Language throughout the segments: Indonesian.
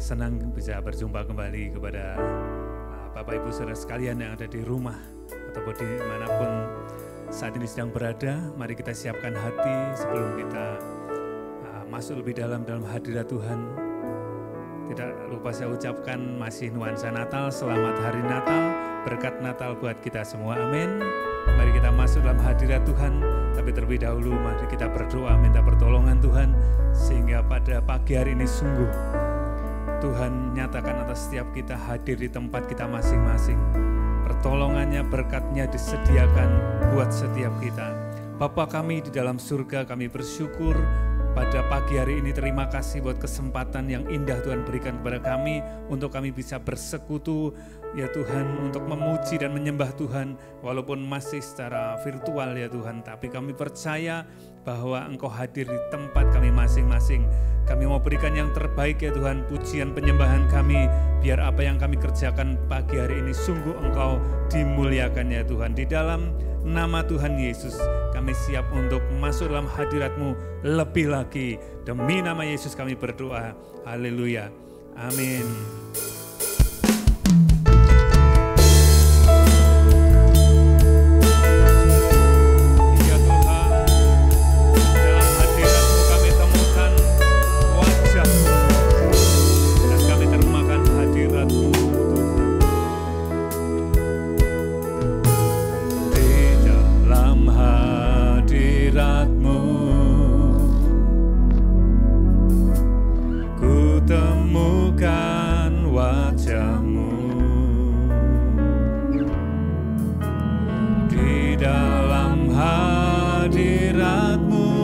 Senang bisa berjumpa kembali kepada Bapak Ibu Saudara sekalian yang ada di rumah ataupun dimanapun saat ini sedang berada. Mari kita siapkan hati sebelum kita masuk lebih dalam hadirat Tuhan. Tidak lupa saya ucapkan masih nuansa Natal, selamat hari Natal, berkat Natal buat kita semua, amin. Mari kita masuk dalam hadirat Tuhan, tapi terlebih dahulu mari kita berdoa minta pertolongan Tuhan, sehingga pada pagi hari ini sungguh Tuhan nyatakan atas setiap kita hadir di tempat kita masing-masing. Pertolongannya, berkatnya disediakan buat setiap kita. Bapa kami di dalam surga, kami bersyukur pada pagi hari ini. Terima kasih buat kesempatan yang indah Tuhan berikan kepada kami untuk kami bisa bersekutu ya Tuhan, untuk memuji dan menyembah Tuhan walaupun masih secara virtual ya Tuhan, tapi kami percaya bahwa Engkau hadir di tempat kami masing-masing. Kami mau berikan yang terbaik ya Tuhan, pujian penyembahan kami, biar apa yang kami kerjakan pagi hari ini sungguh Engkau dimuliakan ya Tuhan. Di dalam nama Tuhan Yesus kami siap untuk masuk dalam hadirat-Mu lebih lagi. Demi nama Yesus kami berdoa, haleluya, amin. Hadirat-Mu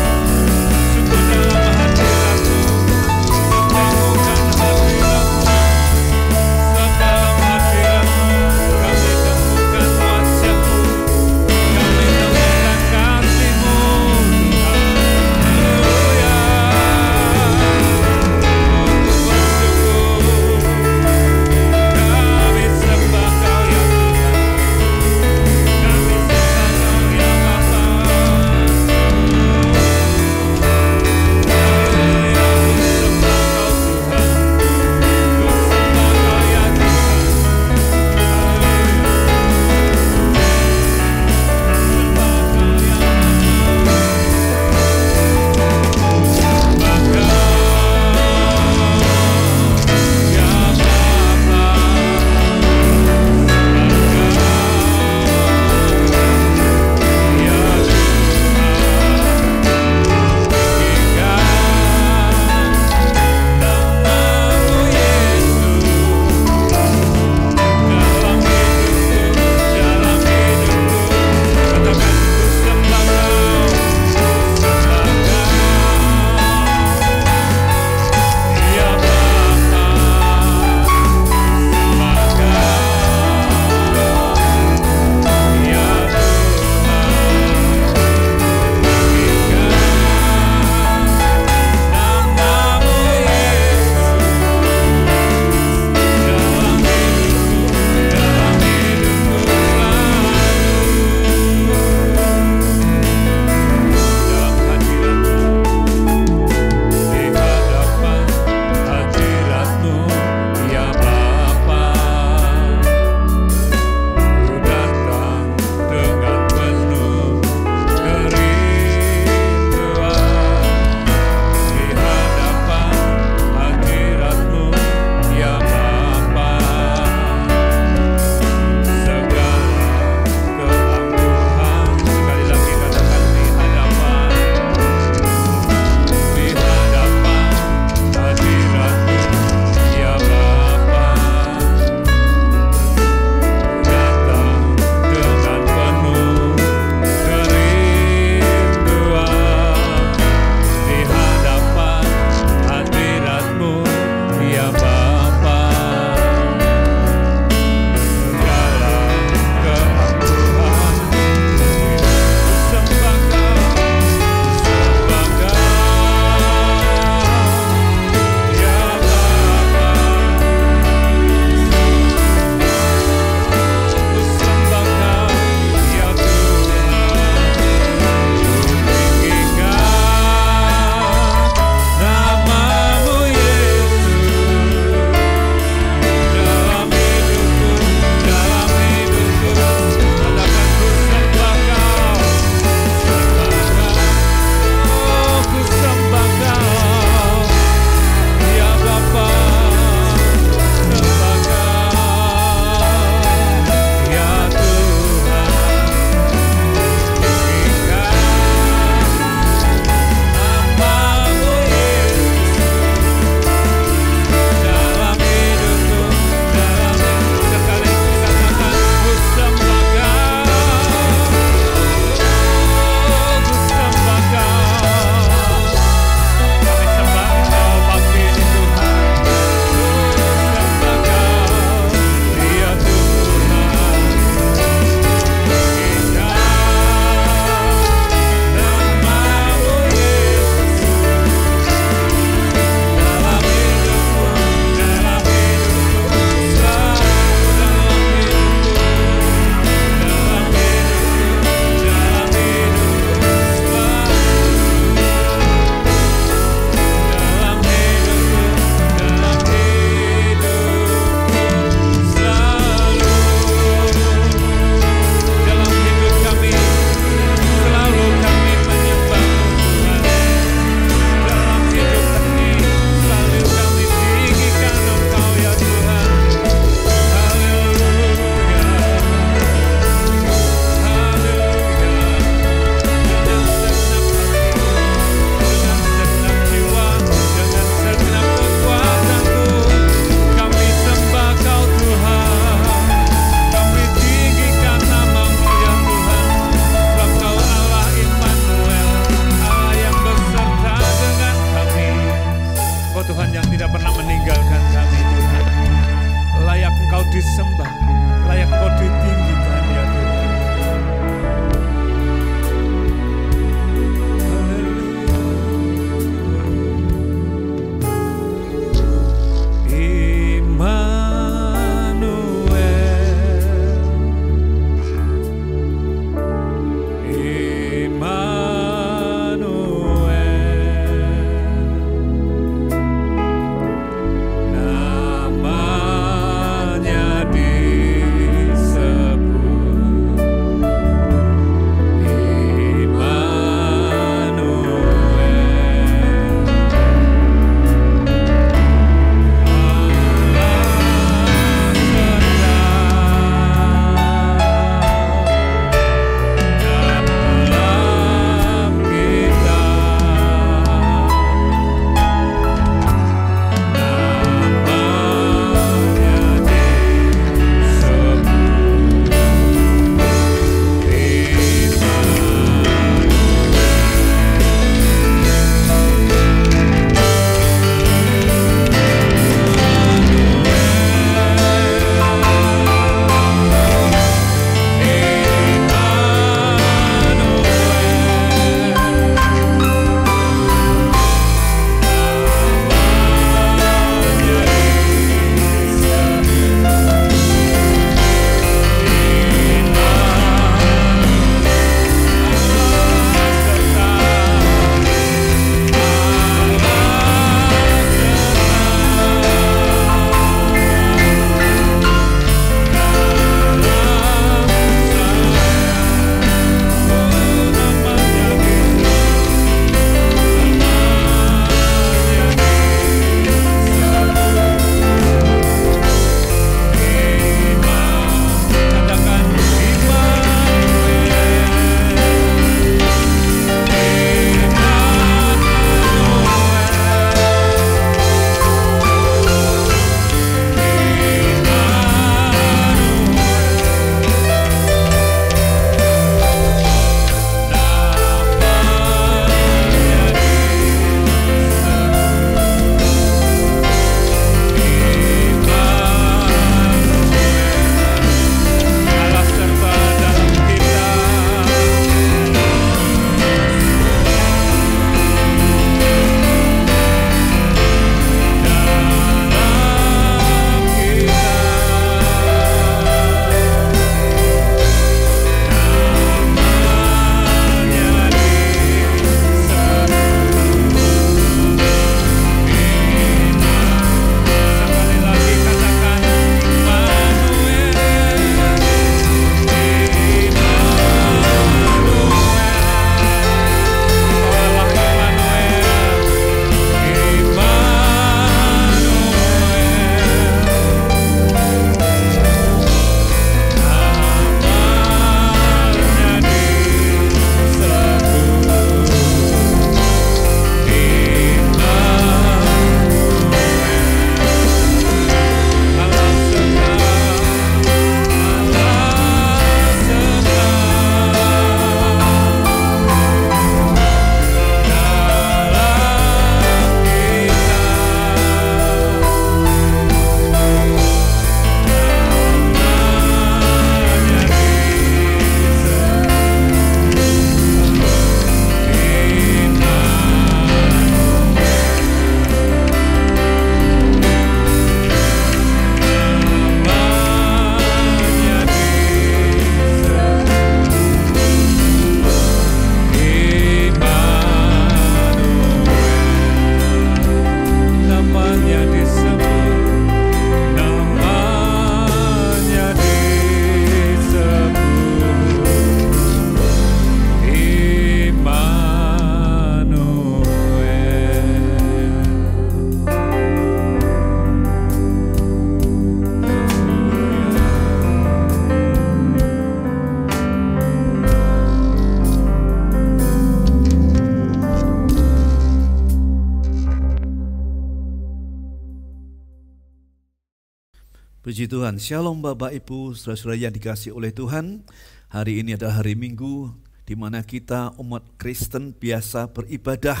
Puji Tuhan, Shalom Bapak Ibu, saudara-saudara yang dikasihi oleh Tuhan. Hari ini adalah hari Minggu di mana kita umat Kristen biasa beribadah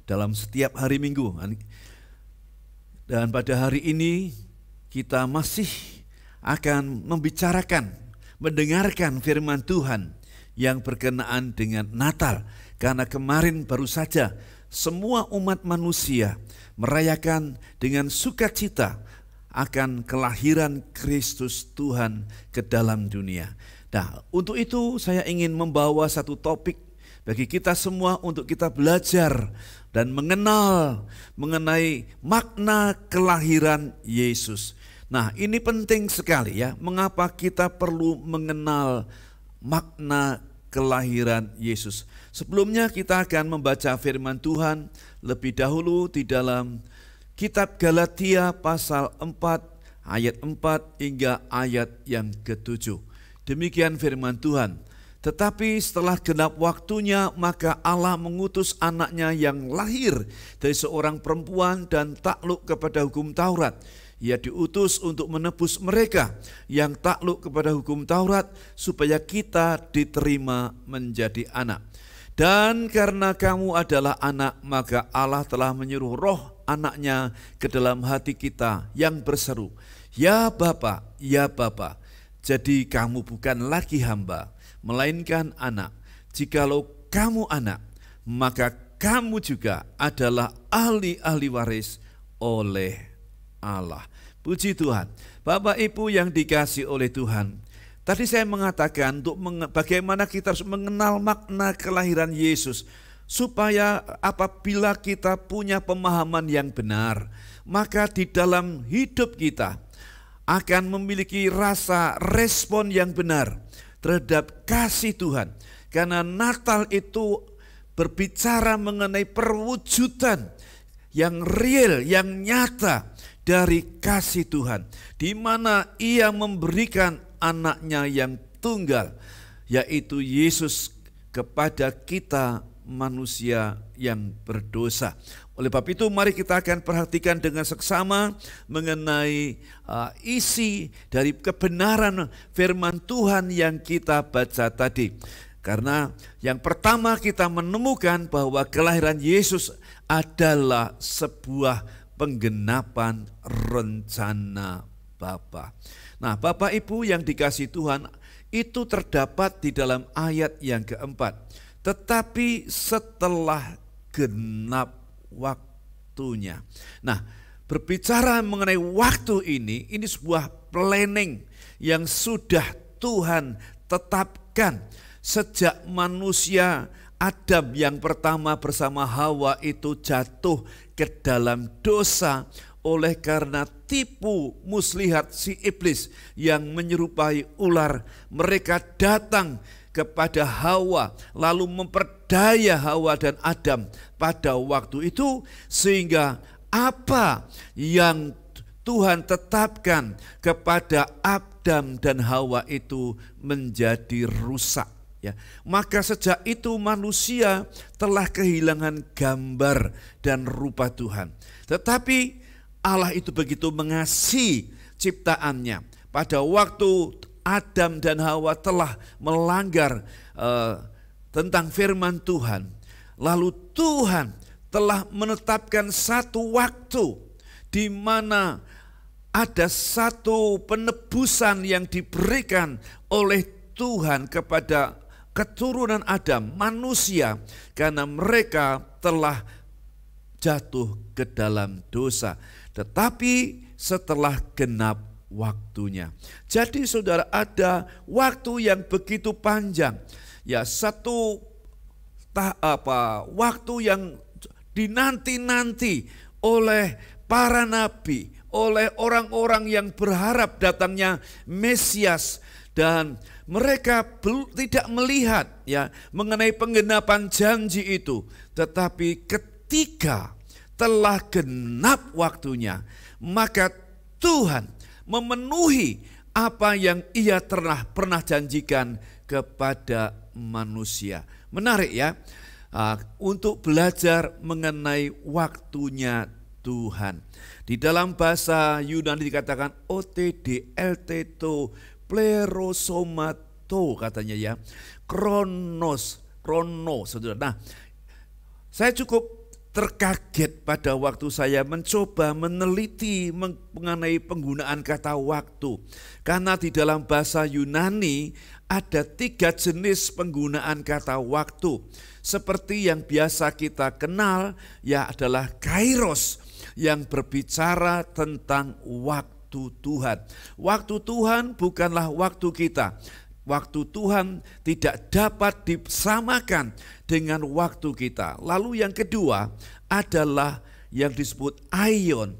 dalam setiap hari Minggu. Dan pada hari ini kita masih akan membicarakan, mendengarkan firman Tuhan yang berkenaan dengan Natal. Karena kemarin baru saja semua umat manusia merayakan dengan sukacita akan kelahiran Kristus Tuhan ke dalam dunia. Nah, untuk itu saya ingin membawa satu topik bagi kita semua untuk kita belajar dan mengenal mengenai makna kelahiran Yesus. Nah, ini penting sekali ya, mengapa kita perlu mengenal makna kelahiran Yesus. Sebelumnya kita akan membaca firman Tuhan lebih dahulu di dalam Kitab Galatia pasal 4 ayat 4 hingga ayat yang ke-7. Demikian firman Tuhan. Tetapi setelah genap waktunya, maka Allah mengutus anaknya yang lahir dari seorang perempuan dan takluk kepada hukum Taurat. Ia diutus untuk menebus mereka yang takluk kepada hukum Taurat, supaya kita diterima menjadi anak. Dan karena kamu adalah anak, maka Allah telah menyuruh roh anaknya ke dalam hati kita yang berseru, Ya Bapa, ya Bapa. Jadi kamu bukan lagi hamba, melainkan anak. Jikalau kamu anak, maka kamu juga adalah ahli-ahli waris oleh Allah. Puji Tuhan. Bapak Ibu yang dikasihi oleh Tuhan, tadi saya mengatakan untuk bagaimana kita harus mengenal makna kelahiran Yesus, supaya apabila kita punya pemahaman yang benar, maka di dalam hidup kita akan memiliki rasa respon yang benar terhadap kasih Tuhan. Karena Natal itu berbicara mengenai perwujudan yang real, yang nyata dari kasih Tuhan, di mana Ia memberikan anaknya yang tunggal, yaitu Yesus, kepada kita manusia yang berdosa. Oleh sebab itu mari kita akan perhatikan dengan seksama mengenai isi dari kebenaran firman Tuhan yang kita baca tadi. Karena yang pertama kita menemukan bahwa kelahiran Yesus adalah sebuah penggenapan rencana Bapa. Nah, Bapak Ibu yang dikasihi Tuhan, itu terdapat di dalam ayat yang keempat. Tetapi setelah genap waktunya. Nah, berbicara mengenai waktu ini sebuah planning yang sudah Tuhan tetapkan sejak manusia Adam yang pertama bersama Hawa itu jatuh ke dalam dosa oleh karena tipu muslihat si iblis yang menyerupai ular. Mereka datang kepada Hawa lalu memperdaya Hawa dan Adam pada waktu itu, sehingga apa yang Tuhan tetapkan kepada Adam dan Hawa itu menjadi rusak. Ya, maka sejak itu manusia telah kehilangan gambar dan rupa Tuhan. Tetapi Allah itu begitu mengasihi ciptaannya. Pada waktu Adam dan Hawa telah melanggar tentang firman Tuhan, lalu Tuhan telah menetapkan satu waktu di mana ada satu penebusan yang diberikan oleh Tuhan kepada keturunan Adam, manusia, karena mereka telah jatuh ke dalam dosa. Tetapi setelah genap waktunya. Jadi saudara, ada waktu yang begitu panjang. Ya, satu waktu yang dinanti-nanti oleh para nabi, oleh orang-orang yang berharap datangnya Mesias, dan mereka tidak melihat ya mengenai penggenapan janji itu. Tetapi ketika telah genap waktunya, maka Tuhan memenuhi apa yang Ia pernah janjikan kepada manusia. Menarik ya, untuk belajar mengenai waktunya Tuhan. Di dalam bahasa Yunani dikatakan OTDLTTO plerosomato katanya ya. Krono, saudara. Nah, saya cukup terkaget pada waktu saya mencoba meneliti mengenai penggunaan kata waktu. Karena di dalam bahasa Yunani ada 3 jenis penggunaan kata waktu. Seperti yang biasa kita kenal ya adalah kairos yang berbicara tentang waktu Tuhan. Waktu Tuhan bukanlah waktu kita. Waktu Tuhan tidak dapat disamakan dengan waktu kita. Lalu yang kedua adalah yang disebut aion.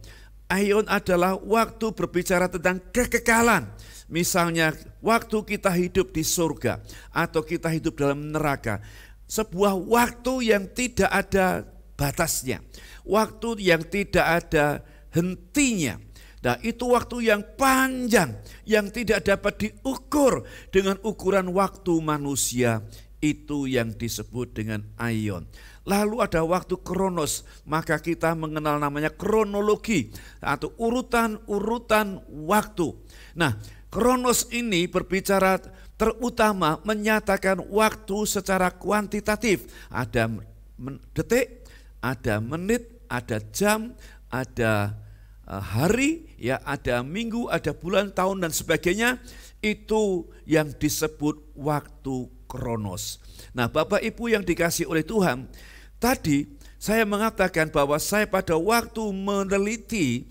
Aion adalah waktu berbicara tentang kekekalan. Misalnya waktu kita hidup di surga atau kita hidup dalam neraka. Sebuah waktu yang tidak ada batasnya. Waktu yang tidak ada hentinya. Nah, itu waktu yang panjang yang tidak dapat diukur dengan ukuran waktu manusia. Itu yang disebut dengan aion. Lalu ada waktu kronos, maka kita mengenal namanya kronologi atau urutan-urutan waktu. Nah, kronos ini berbicara terutama menyatakan waktu secara kuantitatif. Ada detik, ada menit, ada jam, ada hari, ya ada minggu, ada bulan, tahun dan sebagainya. Itu yang disebut waktu kronos. Nah, Bapak Ibu yang dikasihi oleh Tuhan, tadi saya mengatakan bahwa saya pada waktu meneliti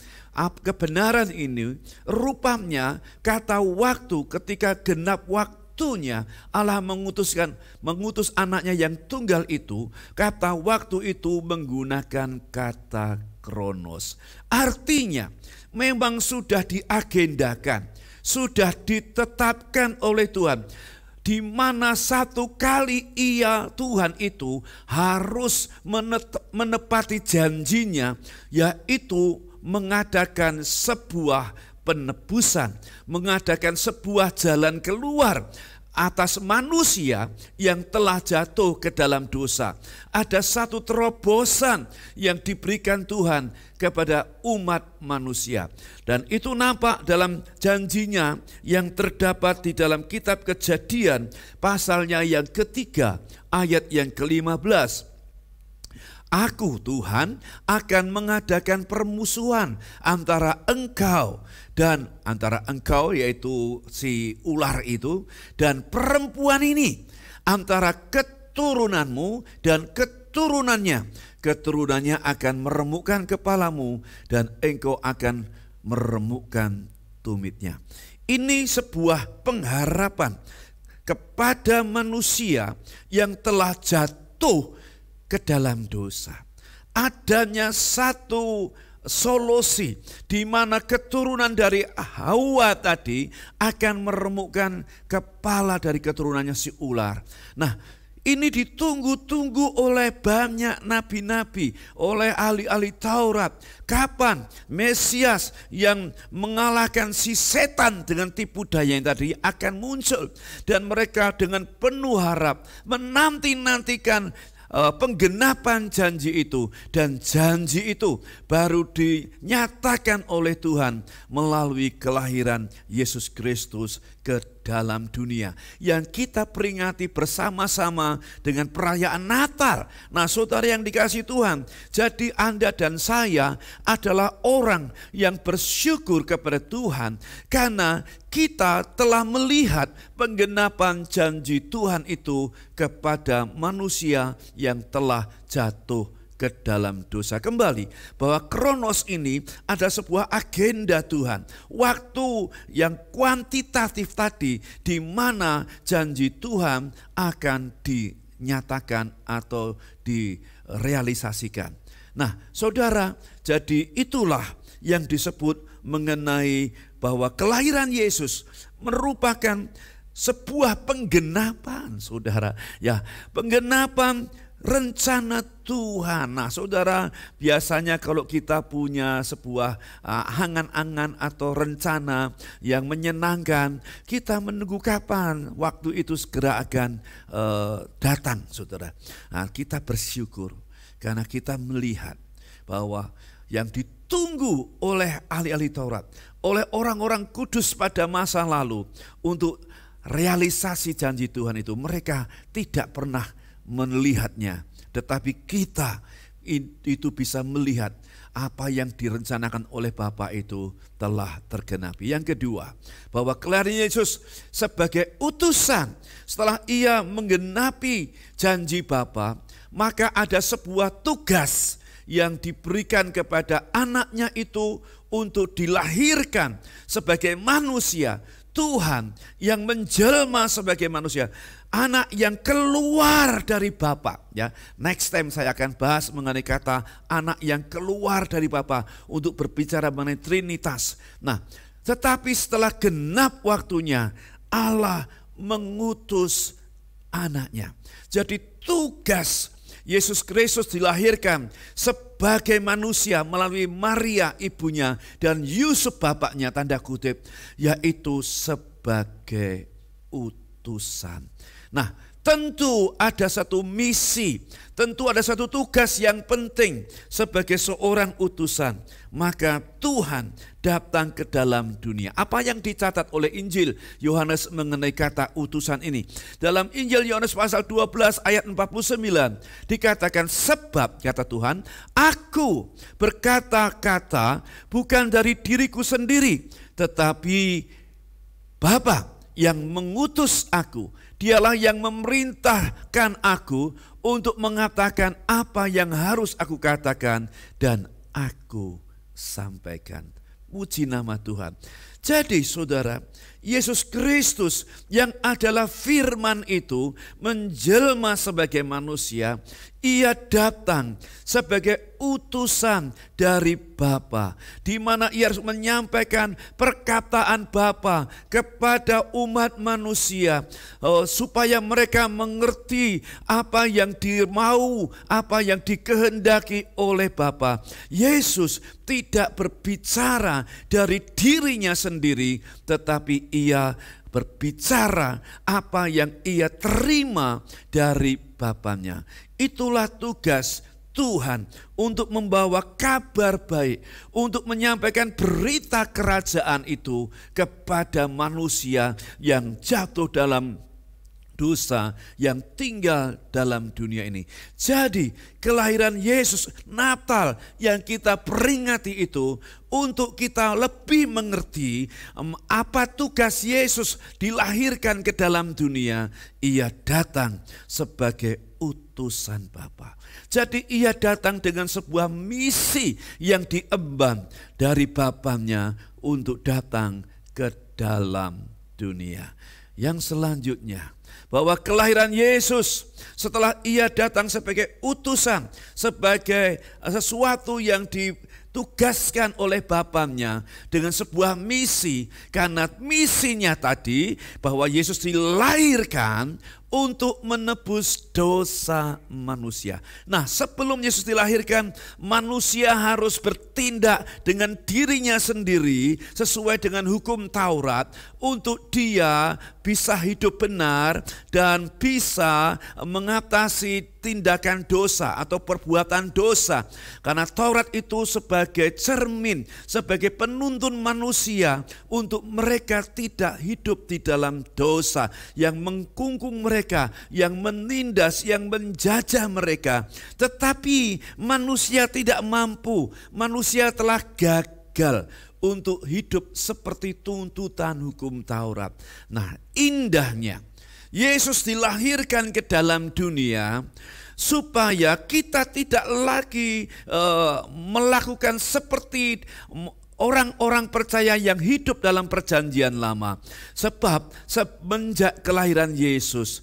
kebenaran ini, rupanya kata waktu ketika genap waktunya Allah mengutus anaknya yang tunggal itu, kata waktu itu menggunakan kata kronos. Artinya memang sudah diagendakan, sudah ditetapkan oleh Tuhan, di mana satu kali Tuhan itu harus menepati janjinya, yaitu mengadakan sebuah penebusan, mengadakan sebuah jalan keluar atas manusia yang telah jatuh ke dalam dosa. Ada satu terobosan yang diberikan Tuhan kepada umat manusia. Dan itu nampak dalam janjinya yang terdapat di dalam kitab Kejadian pasalnya yang ketiga ayat yang ke-15. Aku Tuhan akan mengadakan permusuhan antara engkau yaitu si ular itu dan perempuan ini, antara keturunanmu dan keturunannya. Keturunannya akan meremukkan kepalamu dan engkau akan meremukkan tumitnya. Ini sebuah pengharapan kepada manusia yang telah jatuh ke dalam dosa. Adanya satu solusi di mana keturunan dari Hawa tadi akan meremukkan kepala dari keturunannya si ular. Nah, ini ditunggu-tunggu oleh banyak nabi-nabi, oleh ahli-ahli Taurat. Kapan Mesias yang mengalahkan si setan dengan tipu daya yang tadi akan muncul. Dan mereka dengan penuh harap menanti-nantikan penggenapan janji itu, dan janji itu baru dinyatakan oleh Tuhan melalui kelahiran Yesus Kristus ke dalam dunia yang kita peringati bersama-sama dengan perayaan Natal. Nah, saudara yang dikasihi Tuhan, jadi Anda dan saya adalah orang yang bersyukur kepada Tuhan karena kita telah melihat penggenapan janji Tuhan itu kepada manusia yang telah jatuh ke dalam dosa. Kembali bahwa kronos ini ada sebuah agenda Tuhan. Waktu yang kuantitatif tadi di mana janji Tuhan akan dinyatakan atau direalisasikan. Nah, saudara, jadi itulah yang disebut mengenai bahwa kelahiran Yesus merupakan sebuah penggenapan, saudara. Ya, penggenapan rencana Tuhan. Nah, saudara, biasanya kalau kita punya sebuah angan-angan atau rencana yang menyenangkan, kita menunggu kapan waktu itu segera akan datang, saudara. Nah, kita bersyukur karena kita melihat bahwa yang ditunggu oleh ahli-ahli Taurat, oleh orang-orang kudus pada masa lalu untuk realisasi janji Tuhan itu. Mereka tidak pernah melihatnya, tetapi kita itu bisa melihat apa yang direncanakan oleh Bapa itu telah tergenapi. Yang kedua, bahwa kelahiran Yesus sebagai utusan setelah ia menggenapi janji Bapa, maka ada sebuah tugas yang diberikan kepada anaknya itu untuk dilahirkan sebagai manusia. Tuhan yang menjelma sebagai manusia, anak yang keluar dari Bapa. Ya, next time saya akan bahas mengenai kata anak yang keluar dari Bapa untuk berbicara mengenai Trinitas. Nah, tetapi setelah genap waktunya, Allah mengutus anaknya. Jadi tugas Yesus Kristus dilahirkan sebagai manusia melalui Maria ibunya dan Yusuf bapaknya, tanda kutip, yaitu sebagai utusan. Nah, tentu ada satu misi, tentu ada satu tugas yang penting sebagai seorang utusan. Maka Tuhan datang ke dalam dunia. Apa yang dicatat oleh Injil Yohanes mengenai kata utusan ini? Dalam Injil Yohanes pasal 12 ayat 49 dikatakan, sebab kata Tuhan, aku berkata-kata bukan dari diriku sendiri, tetapi Bapa yang mengutus aku, dialah yang memerintahkan aku untuk mengatakan apa yang harus aku katakan dan aku sampaikan. Puji nama Tuhan. Jadi saudara, Yesus Kristus yang adalah firman itu menjelma sebagai manusia. Ia datang sebagai utusan dari Bapa, di mana ia harus menyampaikan perkataan Bapa kepada umat manusia, supaya mereka mengerti apa yang dimau, apa yang dikehendaki oleh Bapa. Yesus tidak berbicara dari dirinya sendiri, tetapi ia berbicara apa yang ia terima dari Bapanya. Itulah tugas Tuhan untuk membawa kabar baik, untuk menyampaikan berita kerajaan itu kepada manusia yang jatuh dalam dosa, yang tinggal dalam dunia ini. Jadi kelahiran Yesus, Natal yang kita peringati itu untuk kita lebih mengerti apa tugas Yesus dilahirkan ke dalam dunia. Ia datang sebagai utusan Bapa. Jadi ia datang dengan sebuah misi yang diemban dari Bapanya untuk datang ke dalam dunia. Yang selanjutnya, bahwa kelahiran Yesus setelah ia datang sebagai utusan, sebagai sesuatu yang ditugaskan oleh Bapanya dengan sebuah misi. Karena misinya tadi bahwa Yesus dilahirkan untuk menebus dosa manusia. Nah, sebelum Yesus dilahirkan, manusia harus bertindak dengan dirinya sendiri sesuai dengan hukum Taurat untuk dia bisa hidup benar dan bisa mengatasi tindakan dosa atau perbuatan dosa. Karena Taurat itu sebagai cermin, sebagai penuntun manusia untuk mereka tidak hidup di dalam dosa yang mengkungkung mereka, yang menindas, yang menjajah mereka. Tetapi manusia tidak mampu, manusia telah gagal untuk hidup seperti tuntutan hukum Taurat. Nah, indahnya Yesus dilahirkan ke dalam dunia supaya kita tidak lagi melakukan seperti orang-orang percaya yang hidup dalam perjanjian lama. Sebab semenjak kelahiran Yesus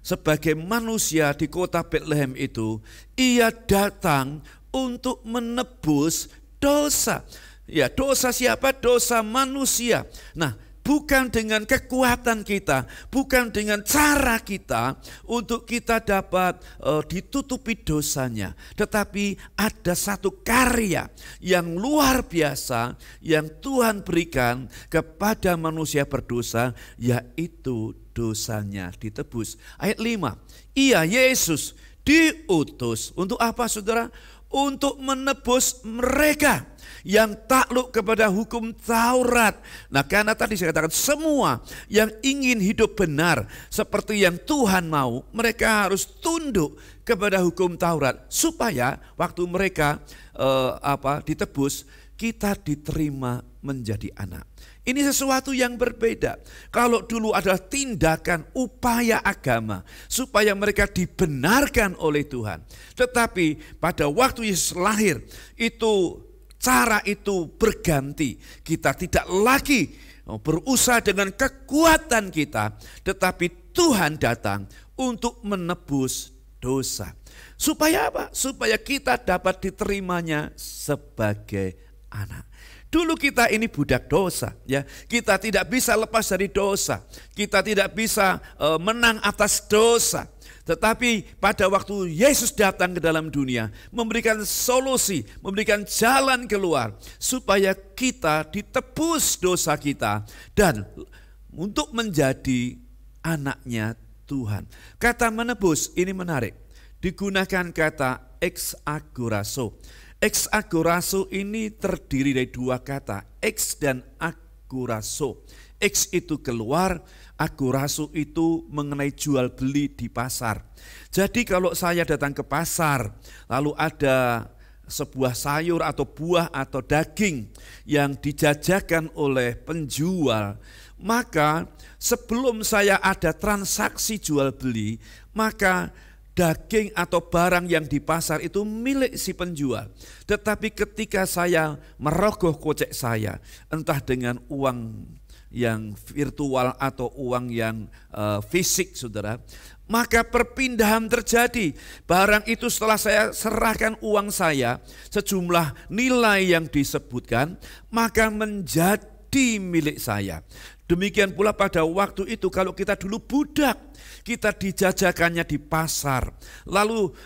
sebagai manusia di kota Betlehem itu, ia datang untuk menebus dosa. Ya, dosa siapa? Dosa manusia. Nah, bukan dengan kekuatan kita, bukan dengan cara kita untuk kita dapat ditutupi dosanya. Tetapi ada satu karya yang luar biasa yang Tuhan berikan kepada manusia berdosa, yaitu dosanya ditebus. Ayat 5, ia Yesus diutus untuk apa saudara? untuk menebus mereka yang takluk kepada hukum Taurat. Nah, karena tadi saya katakan semua yang ingin hidup benar seperti yang Tuhan mau, mereka harus tunduk kepada hukum Taurat supaya waktu mereka ditebus, kita diterima menjadi anak. Ini sesuatu yang berbeda. Kalau dulu adalah tindakan upaya agama supaya mereka dibenarkan oleh Tuhan. Tetapi pada waktu Yesus lahir, cara itu berganti. Kita tidak lagi berusaha dengan kekuatan kita, tetapi Tuhan datang untuk menebus dosa. Supaya apa? Supaya kita dapat diterimanya sebagai anak. Dulu kita ini budak dosa, ya. Kita tidak bisa lepas dari dosa. Kita tidak bisa menang atas dosa. Tetapi pada waktu Yesus datang ke dalam dunia, memberikan solusi, memberikan jalan keluar supaya kita ditebus dosa kita dan untuk menjadi anaknya Tuhan. Kata menebus ini menarik. Digunakan kata ex agorazo. Ex agorazo ini terdiri dari dua kata, ex dan agorazo. Ex itu keluar, agorazo itu mengenai jual beli di pasar. Jadi kalau saya datang ke pasar, lalu ada sebuah sayur atau buah atau daging yang dijajakan oleh penjual, maka sebelum saya ada transaksi jual beli, maka daging atau barang yang di pasar itu milik si penjual. Tetapi ketika saya merogoh kocek saya, entah dengan uang yang virtual atau uang yang fisik, saudara, maka perpindahan terjadi. Barang itu setelah saya serahkan uang saya, sejumlah nilai yang disebutkan, maka menjadi milik saya. Demikian pula pada waktu itu kalau kita dulu budak, kita dijajakannya di pasar. Lalu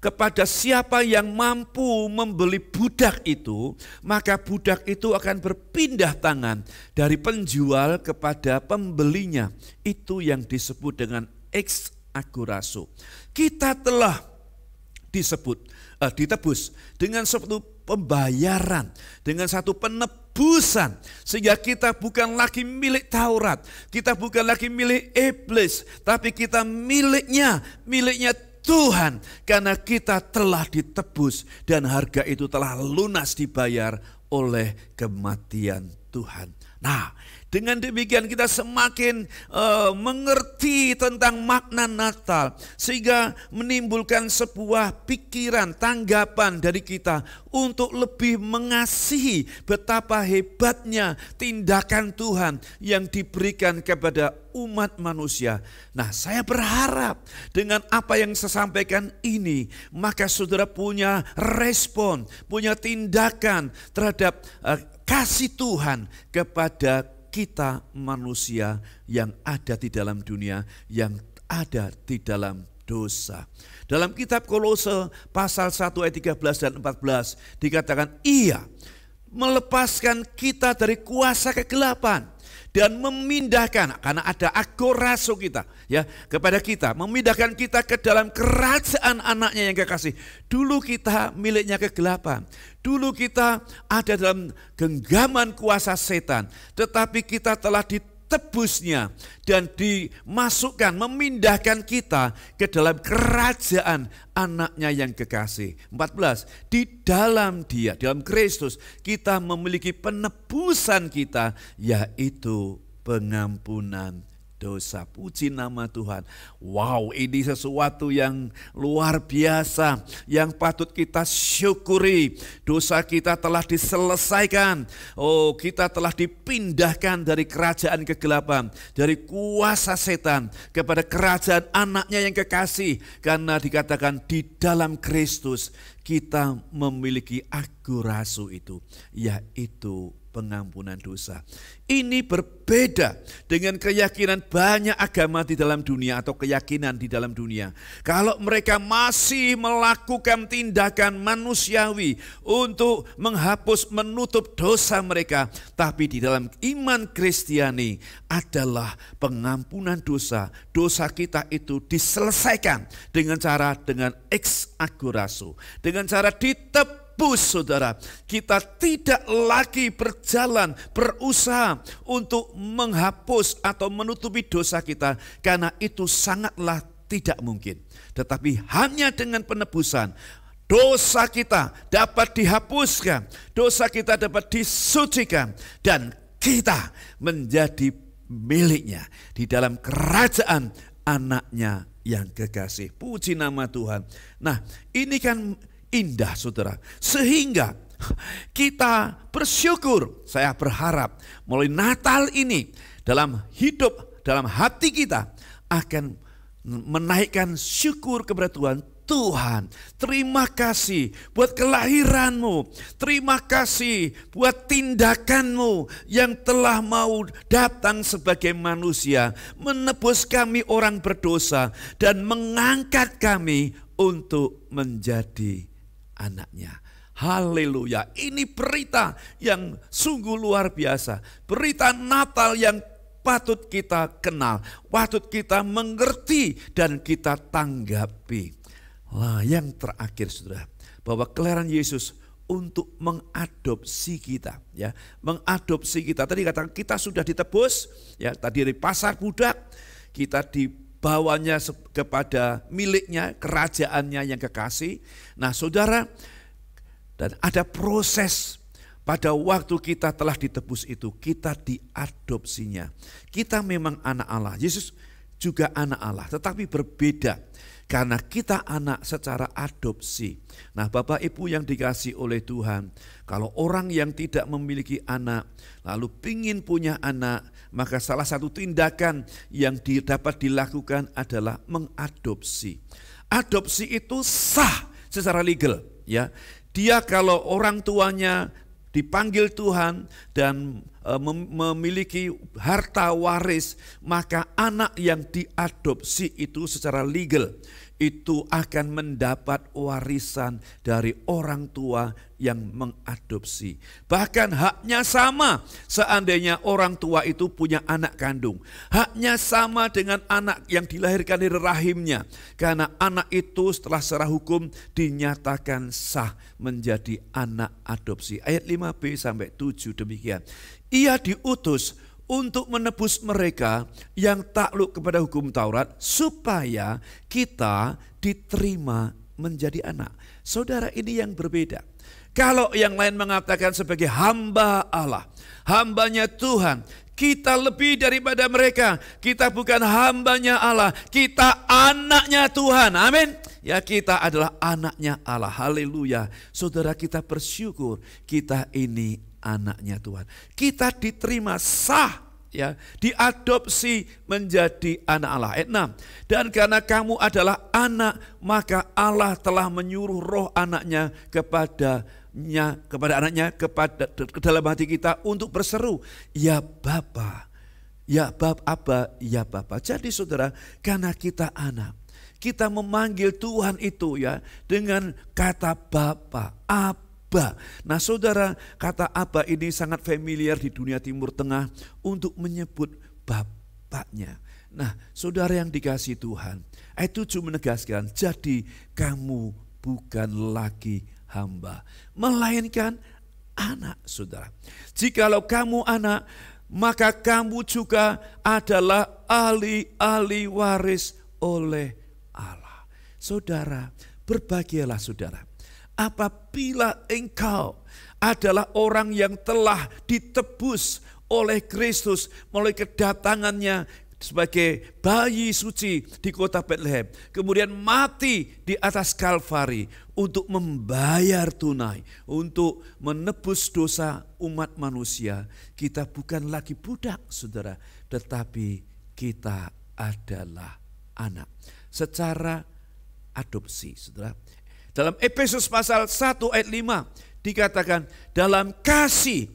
kepada siapa yang mampu membeli budak itu, maka budak itu akan berpindah tangan dari penjual kepada pembelinya. Itu yang disebut dengan ex agorazo. Kita telah ditebus dengan suatu pembayaran, dengan satu penebusan, sehingga kita bukan lagi milik Taurat, kita bukan lagi milik iblis, tapi kita miliknya Tuhan, karena kita telah ditebus dan harga itu telah lunas dibayar oleh kematian Tuhan. Nah, dengan demikian kita semakin mengerti tentang makna Natal, sehingga menimbulkan sebuah pikiran, tanggapan dari kita untuk lebih mengasihi betapa hebatnya tindakan Tuhan yang diberikan kepada umat manusia. Nah, saya berharap dengan apa yang saya sampaikan ini, maka saudara punya respon, punya tindakan terhadap kasih Tuhan kepada kita manusia yang ada di dalam dunia, yang ada di dalam dosa. Dalam kitab Kolose pasal 1 ayat 13 dan 14 dikatakan, Ia melepaskan kita dari kuasa kegelapan dan memindahkan, karena ada agorazo kita, ya, kepada kita, memindahkan kita ke dalam kerajaan anaknya yang kekasih. Dulu kita miliknya kegelapan, dulu kita ada dalam genggaman kuasa setan, tetapi kita telah ditebusnya dan dimasukkan, memindahkan kita ke dalam kerajaan anaknya yang kekasih. 14, di dalam Dia, dalam Kristus, kita memiliki penebusan kita, yaitu pengampunan dosa. Puji nama Tuhan. Wow, ini sesuatu yang luar biasa, yang patut kita syukuri. Dosa kita telah diselesaikan. Oh, kita telah dipindahkan dari kerajaan kegelapan, dari kuasa setan kepada kerajaan anaknya yang kekasih. Karena dikatakan di dalam Kristus kita memiliki agorazo itu, yaitu pengampunan dosa. Ini berbeda dengan keyakinan banyak agama di dalam dunia atau keyakinan di dalam dunia. Kalau mereka masih melakukan tindakan manusiawi untuk menghapus, menutup dosa mereka. Tapi di dalam iman Kristiani adalah pengampunan dosa. Dosa kita itu diselesaikan dengan ex agorazo. Dengan cara ditebus, saudara. Kita tidak lagi berusaha untuk menghapus atau menutupi dosa kita, karena itu sangatlah tidak mungkin. Tetapi hanya dengan penebusan, dosa kita dapat dihapuskan, dosa kita dapat disucikan, dan kita menjadi miliknya di dalam kerajaan anaknya yang kekasih. Puji nama Tuhan. Nah, ini kan indah, saudara. Sehingga kita bersyukur. Saya berharap mulai Natal ini dalam hidup, dalam hati kita akan menaikkan syukur kepada Tuhan. Tuhan, terima kasih buat kelahiranmu. Terima kasih buat tindakanmu yang telah mau datang sebagai manusia, menebus kami orang berdosa, dan mengangkat kami untuk menjadi anaknya. Haleluya. Ini berita yang sungguh luar biasa. Berita Natal yang patut kita kenal, patut kita mengerti dan kita tanggapi. Lah, yang terakhir, saudara, bahwa kelahiran Yesus untuk mengadopsi kita, ya, mengadopsi kita. Tadi katakan kita sudah ditebus, ya, tadi dari pasar budak kita dibawanya kepada miliknya, kerajaannya yang kekasih. Nah, saudara, dan ada proses pada waktu kita telah ditebus itu, kita diadopsinya. Kita memang anak Allah. Yesus juga anak Allah, tetapi berbeda. Karena kita anak secara adopsi. Nah, Bapak Ibu yang dikasihi oleh Tuhan, kalau orang yang tidak memiliki anak lalu ingin punya anak, maka salah satu tindakan yang dapat dilakukan adalah mengadopsi. Adopsi itu sah secara legal, ya. Dia kalau orang tuanya dipanggil Tuhan dan memiliki harta waris, maka anak yang diadopsi itu secara legal itu akan mendapat warisan dari orang tua yang mengadopsi. Bahkan haknya sama seandainya orang tua itu punya anak kandung. Haknya sama dengan anak yang dilahirkan dari rahimnya. Karena anak itu setelah secara hukum dinyatakan sah menjadi anak adopsi. Ayat 5b sampai 7 demikian. Ia diutus untuk menebus mereka yang takluk kepada hukum Taurat, supaya kita diterima menjadi anak. Saudara, ini yang berbeda. Kalau yang lain mengatakan sebagai hamba Allah, hambanya Tuhan, kita lebih daripada mereka. Kita bukan hambanya Allah, kita anaknya Tuhan. Amin. Ya, kita adalah anaknya Allah. Haleluya. Saudara, kita bersyukur kita ini anaknya Tuhan. Kita diterima sah, ya, diadopsi menjadi anak Allah. Ayat 6. Dan karena kamu adalah anak, maka Allah telah menyuruh roh anaknya kepada anaknya, ke dalam hati kita untuk berseru, ya Bapa, ya Abba, ya Bapa. Jadi saudara, karena kita anak, kita memanggil Tuhan itu, ya, dengan kata Bapa, Abba. Nah, saudara, kata Abba ini sangat familiar di dunia Timur Tengah untuk menyebut bapaknya. Nah, saudara yang dikasihi Tuhan, ayat 7 menegaskan, jadi kamu bukan lagi hamba, melainkan anak, saudara. Jikalau kamu anak, maka kamu juga adalah ahli waris oleh Allah. Saudara, berbahagialah saudara apabila engkau adalah orang yang telah ditebus oleh Kristus melalui kedatangannya sebagai bayi suci di kota Bethlehem, kemudian mati di atas Kalvari untuk membayar tunai, untuk menebus dosa umat manusia. Kita bukan lagi budak, saudara, tetapi kita adalah anak secara adopsi, saudara. Dalam Efesus pasal 1 ayat 5 dikatakan, dalam kasih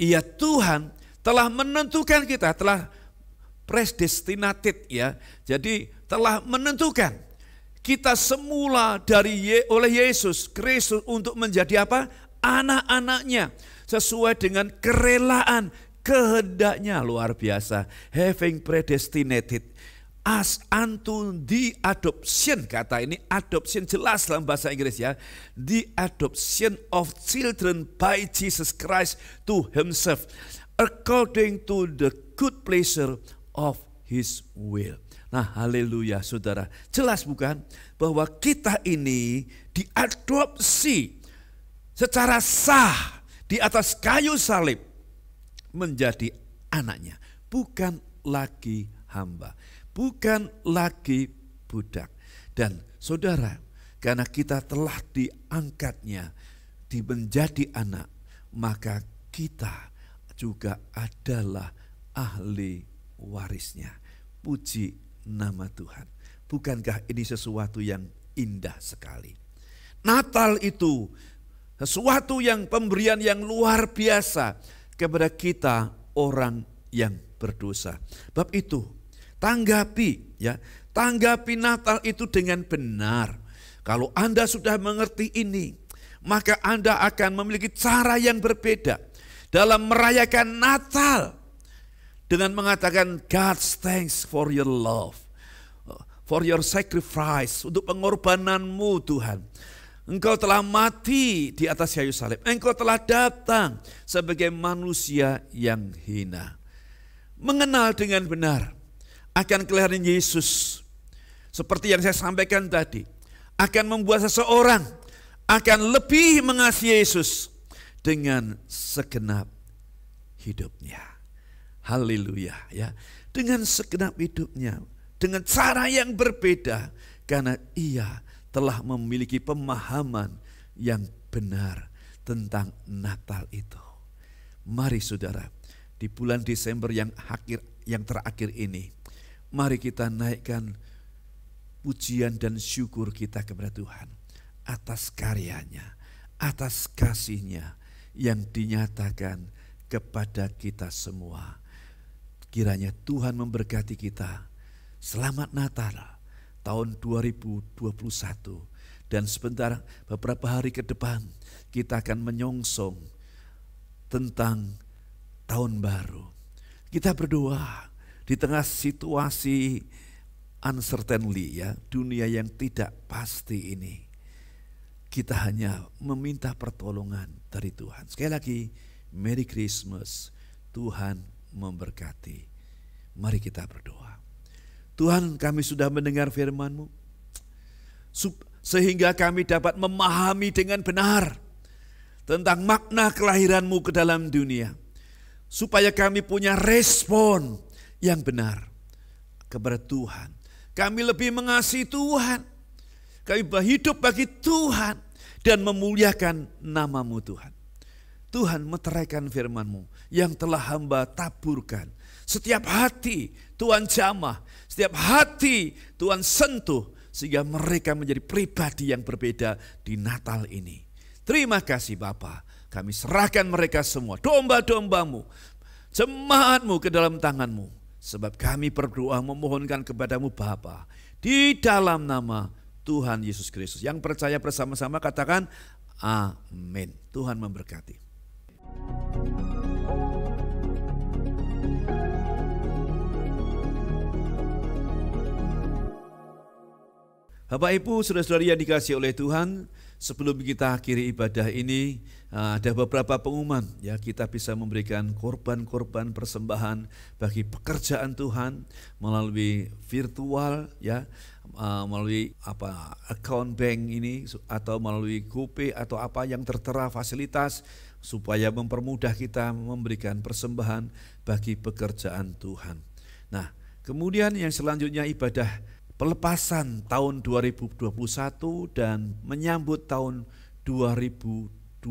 Iya, Tuhan telah menentukan kita, telah predestinated ya. Jadi telah menentukan kita semula oleh Yesus Kristus untuk menjadi apa? Anak-anaknya sesuai dengan kerelaan kehendaknya. Luar biasa. Having predestinated us unto the adoption. Kata ini adoption jelas dalam bahasa Inggris ya. The adoption of children by Jesus Christ to himself according to the good pleasure of his will. Nah, haleluya saudara. Jelas bukan bahwa kita ini diadopsi secara sah di atas kayu salib menjadi anaknya. Bukan lagi hamba, bukan lagi budak. Dan saudara, karena kita telah diangkatnya menjadi anak, maka kita juga adalah ahli warisnya. Puji nama Tuhan. Bukankah ini sesuatu yang indah sekali? Natal itu sesuatu yang pemberian yang luar biasa kepada kita orang yang berdosa. Bab itu tanggapi Natal itu dengan benar. Kalau Anda sudah mengerti ini, maka Anda akan memiliki cara yang berbeda dalam merayakan Natal dengan mengatakan God thanks for your love, for your sacrifice, untuk pengorbananmu Tuhan. Engkau telah mati di atas kayu salib. Engkau telah datang sebagai manusia yang hina. Mengenal dengan benar akan kelahiran Yesus, seperti yang saya sampaikan tadi, akan membuat seseorang akan lebih mengasihi Yesus dengan segenap hidupnya. Haleluya ya. Dengan segenap hidupnya, dengan cara yang berbeda, karena ia telah memiliki pemahaman yang benar tentang Natal itu. Mari saudara, di bulan Desember yang terakhir ini, mari kita naikkan pujian dan syukur kita kepada Tuhan atas karyanya, atas kasih-Nya yang dinyatakan kepada kita semua. Kiranya Tuhan memberkati kita. Selamat Natal tahun 2021, dan sebentar beberapa hari ke depan kita akan menyongsong tentang tahun baru. Kita berdoa di tengah situasi uncertainty ya, dunia yang tidak pasti ini. Kita hanya meminta pertolongan dari Tuhan. Sekali lagi, Merry Christmas. Tuhan memberkati. Mari kita berdoa. Tuhan, kami sudah mendengar firman-Mu, sehingga kami dapat memahami dengan benar tentang makna kelahiran-Mu ke dalam dunia, supaya kami punya respon yang benar kepada Tuhan. Kami lebih mengasihi Tuhan, kami hidup bagi Tuhan dan memuliakan nama-Mu Tuhan. Tuhan, meteraikan firman-Mu yang telah hamba taburkan. Setiap hati Tuhan jamah, setiap hati Tuhan sentuh, sehingga mereka menjadi pribadi yang berbeda di Natal ini. Terima kasih Bapa, kami serahkan mereka semua, domba-domba-Mu, jemaat-Mu ke dalam tangan-Mu. Sebab kami berdoa memohonkan kepadamu Bapa, di dalam nama Tuhan Yesus Kristus. Yang percaya bersama-sama katakan amin. Tuhan memberkati. Bapak Ibu, saudara-saudari yang dikasihi oleh Tuhan, sebelum kita akhiri ibadah ini, ada beberapa pengumuman ya, kita bisa memberikan korban-korban persembahan bagi pekerjaan Tuhan melalui virtual ya, melalui account bank ini atau melalui GoPay atau apa yang tertera fasilitas supaya mempermudah kita memberikan persembahan bagi pekerjaan Tuhan. Nah, kemudian yang selanjutnya ibadah pelepasan tahun 2021 dan menyambut tahun 2022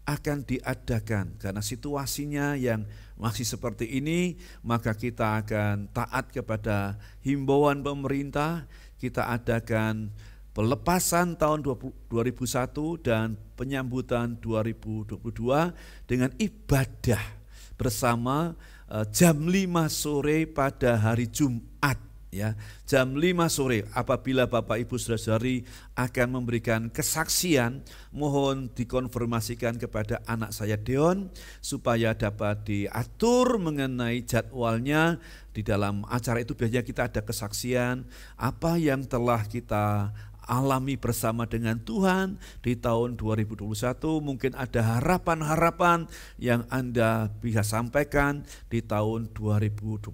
akan diadakan. Karena situasinya yang masih seperti ini, maka kita akan taat kepada himbauan pemerintah. Kita adakan pelepasan tahun 2001 dan penyambutan 2022 dengan ibadah bersama jam 5 sore pada hari Jumat. Ya, jam 5 sore apabila Bapak Ibu Saudara-saudari akan memberikan kesaksian, mohon dikonfirmasikan kepada anak saya Deon supaya dapat diatur mengenai jadwalnya. Di dalam acara itu biasanya kita ada kesaksian apa yang telah kita alami bersama dengan Tuhan di tahun 2021. Mungkin ada harapan-harapan yang Anda bisa sampaikan di tahun 2022.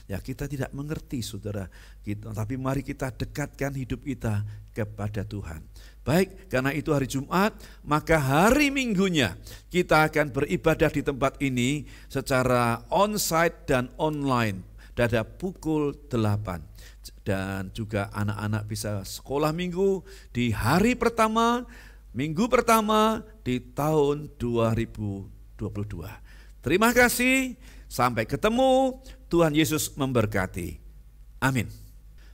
Ya, kita tidak mengerti saudara, tapi mari kita dekatkan hidup kita kepada Tuhan. Baik, karena itu hari Jumat, maka hari Minggunya kita akan beribadah di tempat ini secara on-site dan online pada pukul 8. Dan juga anak-anak bisa sekolah minggu di hari pertama, minggu pertama di tahun 2022. Terima kasih, sampai ketemu, Tuhan Yesus memberkati. Amin.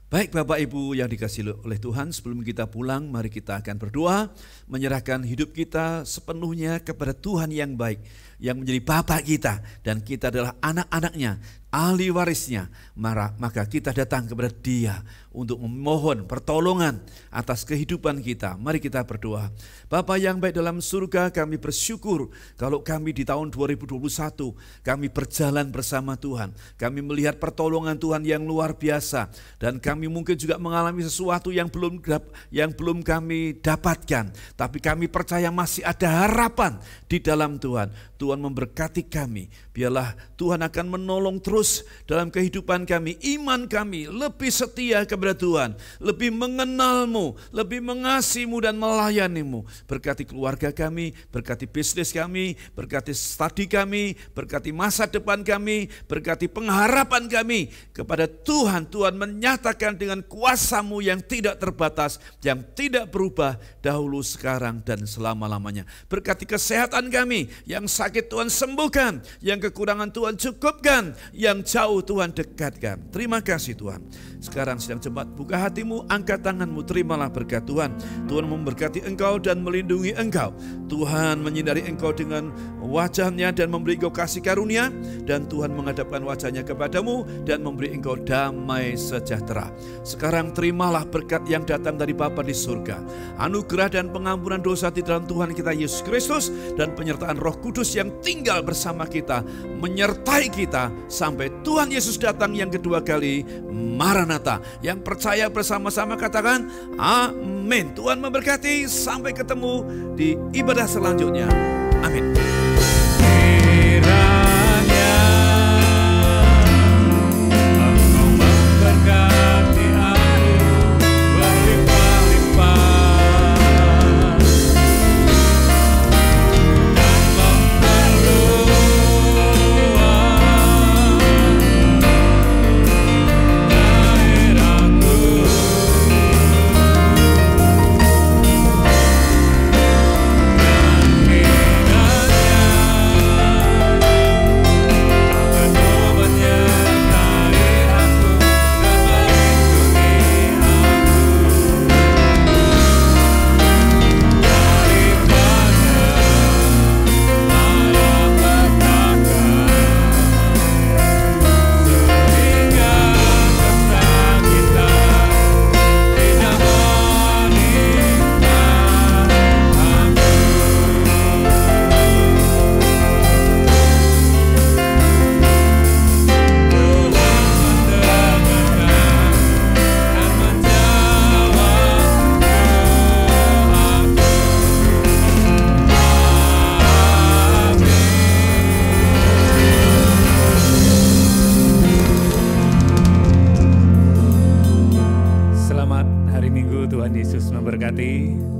Baik Bapak Ibu yang dikasihi oleh Tuhan, sebelum kita pulang mari kita akan berdoa, menyerahkan hidup kita sepenuhnya kepada Tuhan yang baik, yang menjadi Bapa kita, dan kita adalah anak-anaknya, ahli warisnya. Maka kita datang kepada Dia untuk memohon pertolongan atas kehidupan kita. Mari kita berdoa. Bapa yang baik dalam surga, kami bersyukur kalau kami di tahun 2021 kami berjalan bersama Tuhan. Kami melihat pertolongan Tuhan yang luar biasa, dan kami mungkin juga mengalami sesuatu yang belum kami dapatkan, tapi kami percaya masih ada harapan di dalam Tuhan. Tuhan memberkati kami. Biarlah Tuhan akan menolong terus dalam kehidupan kami. Iman kami lebih setia kepada Tuhan, lebih mengenal-Mu, lebih mengasihi-Mu dan melayani-Mu. Berkati keluarga kami, berkati bisnis kami, berkati studi kami, berkati masa depan kami, berkati pengharapan kami kepada Tuhan. Tuhan menyatakan dengan kuasa-Mu yang tidak terbatas, yang tidak berubah dahulu, sekarang, dan selama-lamanya. Berkati kesehatan kami, yang sakit Tuhan sembuhkan, yang kekurangan Tuhan cukupkan, yang jauh Tuhan dekatkan. Terima kasih Tuhan. Sekarang sedang cepat buka hatimu, angkat tanganmu, terimalah berkat Tuhan. Tuhan memberkati engkau dan melindungi engkau. Tuhan menyinari engkau dengan wajahnya dan memberi engkau kasih karunia, dan Tuhan menghadapkan wajahnya kepadamu dan memberi engkau damai sejahtera. Sekarang terimalah berkat yang datang dari Bapa di surga, anugerah dan pengampunan dosa di dalam Tuhan kita Yesus Kristus, dan penyertaan Roh Kudus yang tinggal bersama kita, menyertai kita sampai Tuhan Yesus datang yang kedua kali. Maranatha. Yang percaya bersama-sama katakan amin. Tuhan memberkati, sampai ketemu di ibadah selanjutnya. Amin. Tuhan Yesus memberkati.